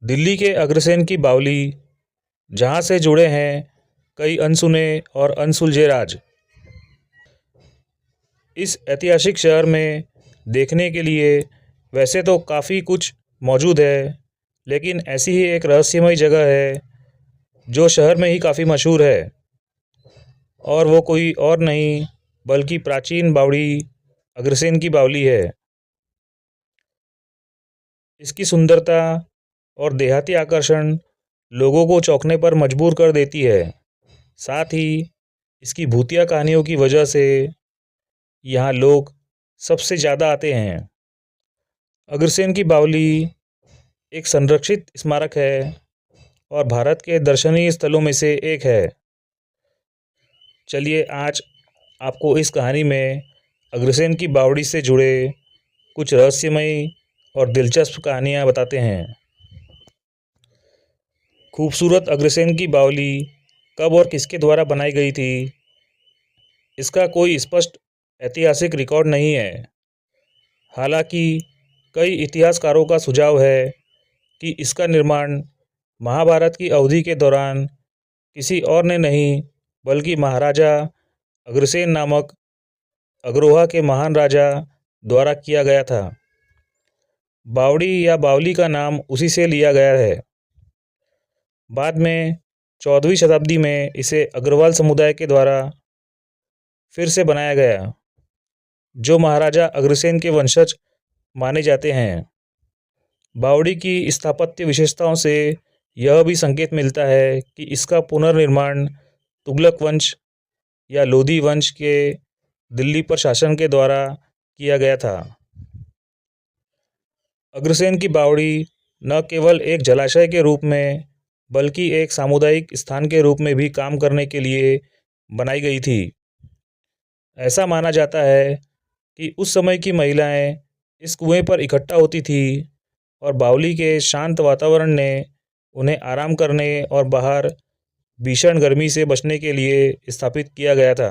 दिल्ली के अग्रसेन की बावली, जहाँ से जुड़े हैं कई अनसुने और अनसुलझे राज। इस ऐतिहासिक शहर में देखने के लिए वैसे तो काफ़ी कुछ मौजूद है, लेकिन ऐसी ही एक रहस्यमय जगह है जो शहर में ही काफ़ी मशहूर है, और वो कोई और नहीं बल्कि प्राचीन बावड़ी अग्रसेन की बावली है। इसकी सुंदरता और देहाती आकर्षण लोगों को चौंकने पर मजबूर कर देती है। साथ ही इसकी भूतिया कहानियों की वजह से यहाँ लोग सबसे ज़्यादा आते हैं। अग्रसेन की बावली एक संरक्षित स्मारक है और भारत के दर्शनीय स्थलों में से एक है। चलिए आज आपको इस कहानी में अग्रसेन की बावड़ी से जुड़े कुछ रहस्यमयी और दिलचस्प कहानियाँ बताते हैं। खूबसूरत अग्रसेन की बावली कब और किसके द्वारा बनाई गई थी, इसका कोई स्पष्ट ऐतिहासिक रिकॉर्ड नहीं है। हालांकि कई इतिहासकारों का सुझाव है कि इसका निर्माण महाभारत की अवधि के दौरान किसी और ने नहीं बल्कि महाराजा अग्रसेन नामक अग्रोहा के महान राजा द्वारा किया गया था। बावड़ी या बावली का नाम उसी से लिया गया है। बाद में 14वीं शताब्दी में इसे अग्रवाल समुदाय के द्वारा फिर से बनाया गया, जो महाराजा अग्रसेन के वंशज माने जाते हैं। बावड़ी की स्थापत्य विशेषताओं से यह भी संकेत मिलता है कि इसका पुनर्निर्माण तुगलक वंश या लोधी वंश के दिल्ली पर शासन के द्वारा किया गया था। अग्रसेन की बावड़ी न केवल एक जलाशय के रूप में बल्कि एक सामुदायिक स्थान के रूप में भी काम करने के लिए बनाई गई थी। ऐसा माना जाता है कि उस समय की महिलाएं इस कुएं पर इकट्ठा होती थी और बावली के शांत वातावरण ने उन्हें आराम करने और बाहर भीषण गर्मी से बचने के लिए स्थापित किया गया था।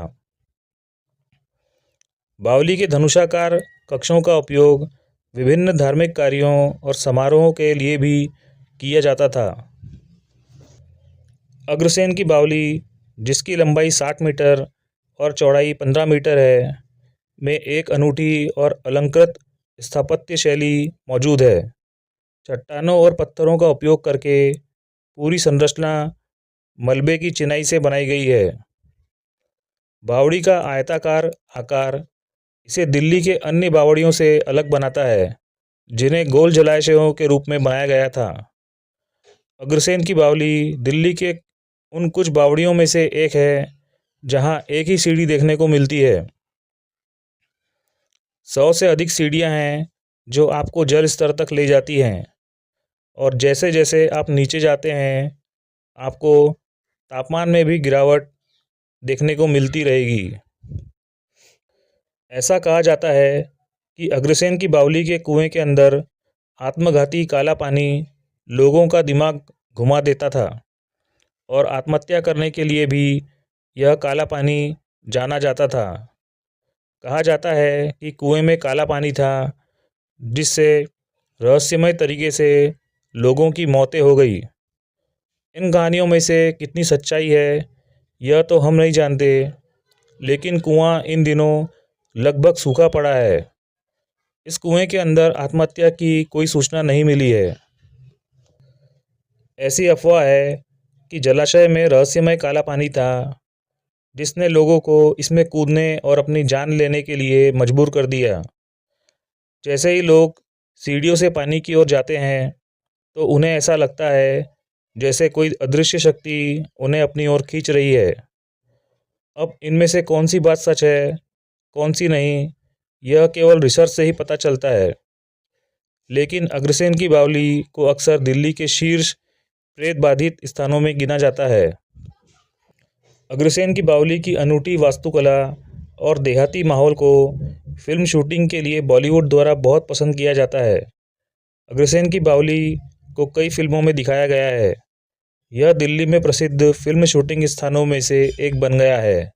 बावली के धनुषाकार कक्षों का उपयोग विभिन्न धार्मिक कार्यों और समारोहों के लिए भी किया जाता था। अग्रसेन की बावली, जिसकी लंबाई 60 मीटर और चौड़ाई 15 मीटर है, में एक अनूठी और अलंकृत स्थापत्य शैली मौजूद है। चट्टानों और पत्थरों का उपयोग करके पूरी संरचना मलबे की चिनाई से बनाई गई है। बावड़ी का आयताकार आकार इसे दिल्ली के अन्य बावड़ियों से अलग बनाता है, जिन्हें गोल जलाशयों के रूप में बनाया गया था। अग्रसेन की बावली दिल्ली के उन कुछ बावड़ियों में से एक है जहां एक ही सीढ़ी देखने को मिलती है। 100 से अधिक सीढ़ियां हैं जो आपको जल स्तर तक ले जाती हैं, और जैसे जैसे आप नीचे जाते हैं आपको तापमान में भी गिरावट देखने को मिलती रहेगी। ऐसा कहा जाता है कि अग्रसेन की बावली के कुएं के अंदर आत्मघाती काला पानी लोगों का दिमाग घुमा देता था, और आत्महत्या करने के लिए भी यह काला पानी जाना जाता था। कहा जाता है कि कुएं में काला पानी था, जिससे रहस्यमय तरीके से लोगों की मौतें हो गई। इन कहानियों में से कितनी सच्चाई है यह तो हम नहीं जानते, लेकिन कुआं इन दिनों लगभग सूखा पड़ा है। इस कुएं के अंदर आत्महत्या की कोई सूचना नहीं मिली है। ऐसी अफवाह है कि जलाशय में रहस्यमय काला पानी था, जिसने लोगों को इसमें कूदने और अपनी जान लेने के लिए मजबूर कर दिया। जैसे ही लोग सीढ़ियों से पानी की ओर जाते हैं तो उन्हें ऐसा लगता है जैसे कोई अदृश्य शक्ति उन्हें अपनी ओर खींच रही है। अब इनमें से कौन सी बात सच है, कौन सी नहीं, यह केवल रिसर्च से ही पता चलता है। लेकिन अग्रसेन की बावली को अक्सर दिल्ली के शीर्ष प्रेत बाधित स्थानों में गिना जाता है। अग्रसेन की बावली की अनूठी वास्तुकला और देहाती माहौल को फिल्म शूटिंग के लिए बॉलीवुड द्वारा बहुत पसंद किया जाता है। अग्रसेन की बावली को कई फिल्मों में दिखाया गया है। यह दिल्ली में प्रसिद्ध फिल्म शूटिंग स्थानों में से एक बन गया है।